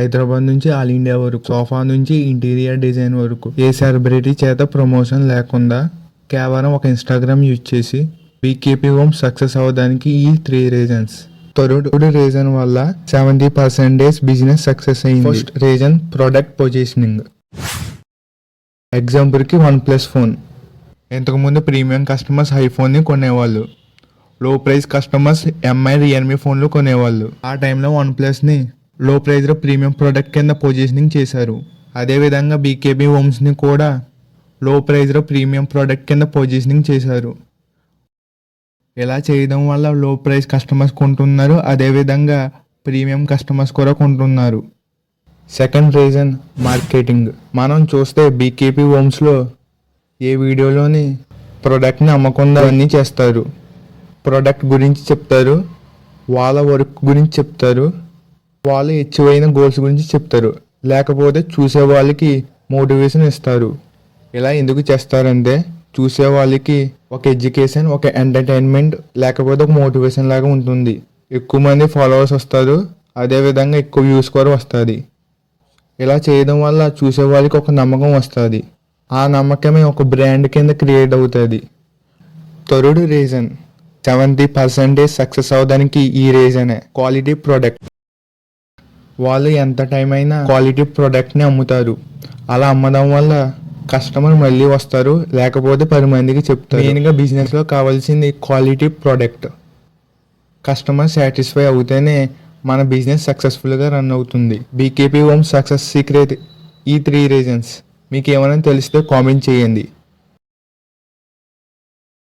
హైదరాబాద్ నుంచి all India వరకు, sofa నుంచి ఇంటీరియర్ డిజైన్ వరకు ఏ సెలబ్రిటీ చేత ప్రమోషన్ లేకుండా కేవలం ఒక ఇన్స్టాగ్రామ్ యూజ్ చేసి బీకేపీ హోమ్ సక్సెస్ అవ్వడానికి ఈ 3 రీజన్స్. థర్డ్ రీజన్ వల్ల 70% బిజినెస్ సక్సెస్ అయింది. First reason product positioning. ఎగ్జాంపుల్కి OnePlus ఫోన్. ఇంతకుముందు ప్రీమియం కస్టమర్స్ ఐఫోన్ని కొనేవాళ్ళు, లో ప్రైస్ కస్టమర్స్ ఎంఐ రియల్మీ ఫోన్లు కొనేవాళ్ళు. ఆ టైంలో OnePlusని లో ప్రైస్లో ప్రీమియం ప్రోడక్ట్ కింద పొజిషనింగ్ చేశారు. అదేవిధంగా బీకేబీ హోమ్స్ని కూడా లో ప్రైస్లో ప్రీమియం ప్రోడక్ట్ కింద పొజిషనింగ్ చేశారు. ఇలా చేయడం వల్ల లో ప్రైస్ కస్టమర్స్ కొంటున్నారు, అదేవిధంగా ప్రీమియం కస్టమర్స్ కూడా కొంటున్నారు. Second reason marketing. మనం చూస్తే బీకేపీ హోమ్స్లో ఏ వీడియోలోని ప్రోడక్ట్ని అమ్మకుండా అన్నీ చేస్తారు. ప్రోడక్ట్ గురించి చెప్తారు, వాళ్ళ వర్క్ గురించి చెప్తారు, వాళ్ళు అచీవ్ అయిన గోల్స్ గురించి చెప్తారు, లేకపోతే చూసే వాళ్ళకి మోటివేషన్ ఇస్తారు. ఇలా ఎందుకు చేస్తారంటే చూసే వాళ్ళకి ఒక ఎడ్యుకేషన్, ఒక ఎంటర్టైన్మెంట్, లేకపోతే ఒక మోటివేషన్ లాగా ఉంటుంది. ఎక్కువ మంది ఫాలోవర్స్ వస్తారు, అదేవిధంగా ఎక్కువ వ్యూస్ కూడా వస్తుంది. ఇలా చేయడం వల్ల చూసే వాళ్ళకి ఒక నమ్మకం వస్తుంది. ఆ నమ్మకమే ఒక బ్రాండ్ కింద క్రియేట్ అవుతుంది. థర్డ్ రీజన్ 70% సక్సెస్ అవ్వడానికి ఈ రీజనే క్వాలిటీ ప్రోడక్ట్. వాళ్ళు ఎంత టైం అయినా క్వాలిటీ ప్రోడక్ట్ని అమ్ముతారు. అలా అమ్మడం వల్ల కస్టమర్ మళ్ళీ వస్తారు, లేకపోతే 10 మందికి చెప్తారు. మెయిన్గా బిజినెస్లో కావాల్సింది క్వాలిటీ ప్రోడక్ట్. కస్టమర్ సాటిస్ఫై అవుతేనే మన బిజినెస్ సక్సెస్ఫుల్గా రన్ అవుతుంది. బీకేపీ హోమ్ సక్సెస్ సీక్రెట్ ఈ 3 రీజన్స్. మీకు ఏమైనా తెలిస్తే కామెంట్ చేయండి.